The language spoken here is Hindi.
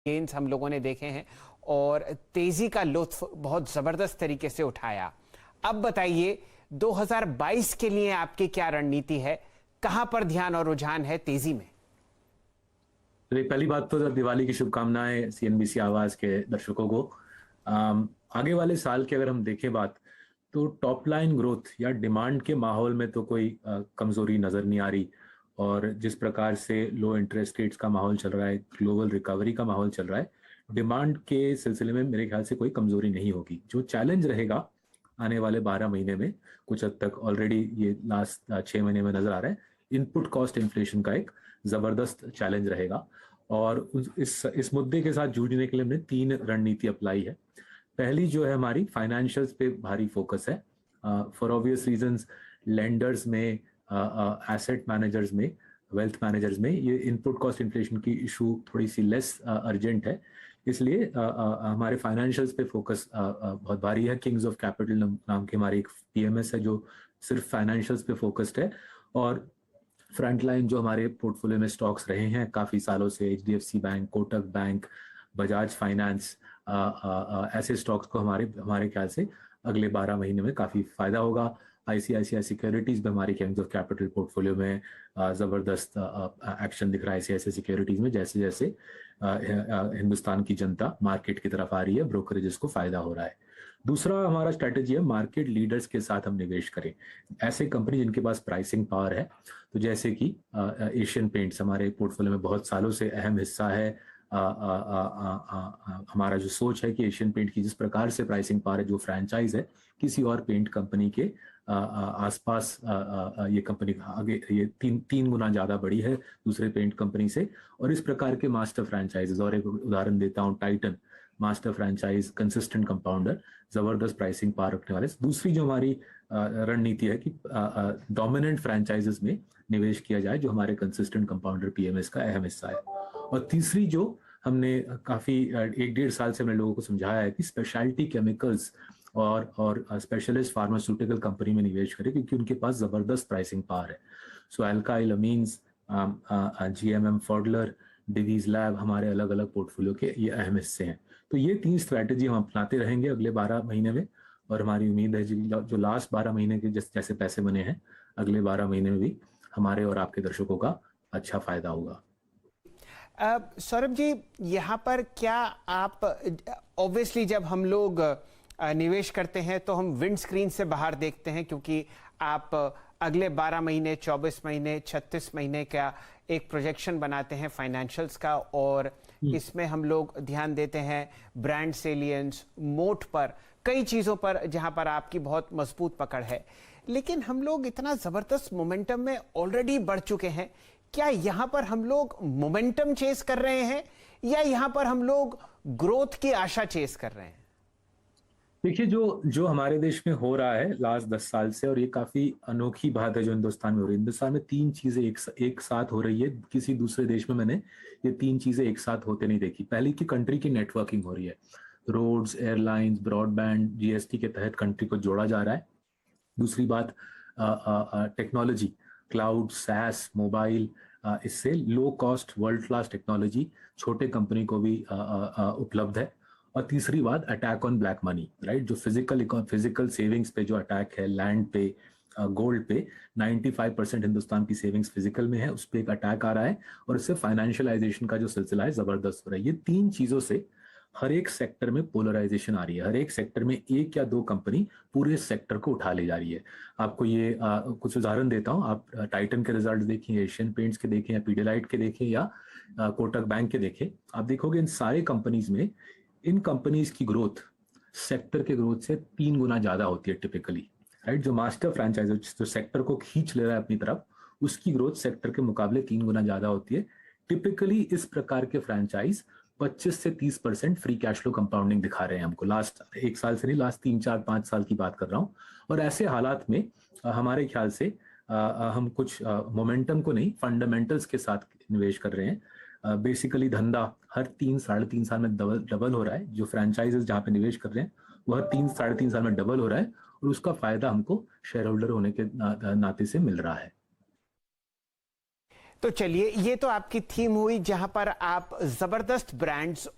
गेंस हम लोगों ने देखे हैं और तेजी का लुत्फ बहुत जबरदस्त तरीके से उठाया। अब बताइए 2022 के लिए आपकी क्या रणनीति है, कहां पर ध्यान और रुझान है तेजी में? पहली बात तो दिवाली की शुभकामनाएं सीएनबीसी आवाज के दर्शकों को। आगे वाले साल की अगर हम देखें बात, तो टॉप लाइन ग्रोथ या डिमांड के माहौल में तो कोई कमजोरी नजर नहीं आ रही। और जिस प्रकार से लो इंटरेस्ट रेट्स का माहौल चल रहा है, ग्लोबल रिकवरी का माहौल चल रहा है, डिमांड के सिलसिले में मेरे ख्याल से कोई कमजोरी नहीं होगी। जो चैलेंज रहेगा आने वाले 12 महीने में, कुछ हद तक ऑलरेडी ये लास्ट 6 महीने में नजर आ रहा है, इनपुट कॉस्ट इन्फ्लेशन का एक जबरदस्त चैलेंज रहेगा। और इस मुद्दे के साथ जूझने के लिए हमने 3 रणनीति अपनाई है। पहली जो है हमारी फाइनेंशियल्स पे भारी फोकस है। फॉर ऑब्वियस रीजंस, लेंडर्स में, एसेट मैनेजर्स में, वेल्थ मैनेजर्स में ये इनपुट कॉस्ट इन्फ्लेशन की इशू थोड़ी सी लेस अर्जेंट है। इसलिए हमारे फाइनेंशियल्स पे फोकस बहुत भारी है। किंग्स ऑफ कैपिटल नाम की हमारी एक पीएमएस है जो सिर्फ फाइनेंशियल्स पे फोकस्ड है। और फ्रंटलाइन जो हमारे पोर्टफोलियो में स्टॉक्स रहे हैं काफी सालों से, HDFC bank, Kotak bank, Bajaj finance, ऐसे स्टॉक्स को हमारे हमारे ख्याल से अगले 12 महीने में काफी फायदा होगा। आईसीआईसीआई सिक्योरिटीज भी हमारी किंग्स ऑफ कैपिटल पोर्टफोलियो में जबरदस्त एक्शन दिख रहा है आईसीआईसीआई सिक्योरिटीज में। जैसे जैसे हिंदुस्तान की जनता मार्केट की तरफ आ रही है, ब्रोकरेजेस को फायदा हो रहा है। दूसरा हमारा स्ट्रेटेजी है मार्केट लीडर्स के साथ हम निवेश करें, ऐसे कंपनी जिनके पास प्राइसिंग पावर है। तो जैसे कि एशियन पेंट्स हमारे पोर्टफोलियो में बहुत सालों से अहम हिस्सा है। हमारा जो सोच है कि एशियन पेंट की जिस प्रकार से प्राइसिंग पावर है, जो फ्रैंचाइज है, किसी और पेंट कंपनी के आसपास ये कंपनी आगे ये तीन गुना ज्यादा बड़ी है दूसरे पेंट कंपनी से। और इस प्रकार के मास्टर फ्रैंचाइजेस, और एक उदाहरण देता हूँ, Titan master franchise, consistent compounder, जबरदस्त प्राइसिंग पावर रखने वाले। दूसरी जो हमारी रणनीति है कि डोमिनेंट फ्रैंचाइजेस में निवेश किया जाए, जो हमारे कंसिस्टेंट कंपाउंडर पीएमएस का अहम हिस्सा है। और तीसरी जो हमने काफी 1-1.5 साल से हमने लोगों को समझाया है कि स्पेशलिटी केमिकल्स और स्पेशलिस्ट फार्मास्यूटिकल कंपनी में निवेश करें, क्योंकि उनके पास जबरदस्त प्राइसिंग पावर है। So alkyl amines, GMM Pfaudler, Divi's lab हमारे अलग अलग पोर्टफोलियो के ये अहम हिस्से हैं। तो ये 3 स्ट्रैटेजी हम अपनाते रहेंगे अगले 12 महीने में। और हमारी उम्मीद है जो लास्ट 12 महीने के जैसे पैसे बने हैं, अगले 12 महीने में भी हमारे और आपके दर्शकों का अच्छा फायदा होगा। सौरभ जी, यहाँ पर क्या आप, ऑब्वियसली जब हम लोग निवेश करते हैं तो हम विंड स्क्रीन से बाहर देखते हैं, क्योंकि आप अगले 12 महीने, 24 महीने, 36 महीने का एक प्रोजेक्शन बनाते हैं फाइनेंशियल्स का, और इसमें हम लोग ध्यान देते हैं ब्रांड सेलियंस, मोट पर, कई चीज़ों पर जहां पर आपकी बहुत मजबूत पकड़ है। लेकिन हम लोग इतना ज़बरदस्त मोमेंटम में ऑलरेडी बढ़ चुके हैं, क्या यहां पर हम लोग मोमेंटम चेस कर रहे हैं या यहां पर हम लोग ग्रोथ की आशा चेस कर रहे हैं? देखिए, जो जो हमारे देश में हो रहा है लास्ट 10 साल से, और ये काफी अनोखी बात है जो हिंदुस्तान में हो रही है। हिंदुस्तान में 3 चीजें एक साथ हो रही है। किसी दूसरे देश में मैंने ये 3 चीजें एक साथ होते नहीं देखी। पहली की कंट्री की नेटवर्किंग हो रही है। रोड्स, एयरलाइंस, ब्रॉडबैंड, जीएसटी के तहत कंट्री को जोड़ा जा रहा है। दूसरी बात, टेक्नोलॉजी, क्लाउड, सैस, मोबाइल, इससे low cost world class technology छोटे कंपनी को भी उपलब्ध है। और तीसरी बात, attack on black money, right, जो फिजिकल सेविंग्स पे जो अटैक है, लैंड पे, गोल्ड पे, 95% हिंदुस्तान की सेविंग्स फिजिकल में है, उस पर एक अटैक आ रहा है। और इससे फाइनेंशियलाइजेशन का जो सिलसिला है जबरदस्त हो रहा है। ये 3 चीजों से हर एक सेक्टर में पोलराइजेशन आ रही है। हर एक सेक्टर में 1 या 2 कंपनी पूरे सेक्टर को उठा ले जा रही है। आपको ये कुछ उदाहरण देता हूं। आप टाइटन के रिजल्ट देखें, एशियन पेंट्स के देखें, या पीडिलाइट के देखें, या कोटक बैंक के देखें, आप देखोगे इन सारे कंपनीज में, इन कंपनीज की ग्रोथ सेक्टर के ग्रोथ से 3 गुना ज्यादा होती है टिपिकली, राइट। जो मास्टर फ्रैंचाइज जो सेक्टर को खींच ले रहा है अपनी तरफ, उसकी ग्रोथ सेक्टर के मुकाबले 3 गुना ज्यादा होती है। टिपिकली इस प्रकार के फ्रैंचाइज 25 से 30% फ्री कैश फ्लो कंपाउंडिंग दिखा रहे हैं हमको। लास्ट 1 साल से नहीं, लास्ट 3-4-5 साल की बात कर रहा हूं। और ऐसे हालात में हमारे ख्याल से हम कुछ मोमेंटम को नहीं, फंडामेंटल्स के साथ निवेश कर रहे हैं। बेसिकली धंधा हर 3-3.5 साल में डबल हो रहा है। जो फ्रैंचाइजेस जहां पे निवेश कर रहे हैं वो हर 3-3.5 साल में डबल हो रहा है, और उसका फायदा हमको शेयर होल्डर होने के नाते से मिल रहा है। तो चलिए, ये तो आपकी थीम हुई जहां पर आप जबरदस्त ब्रांड्स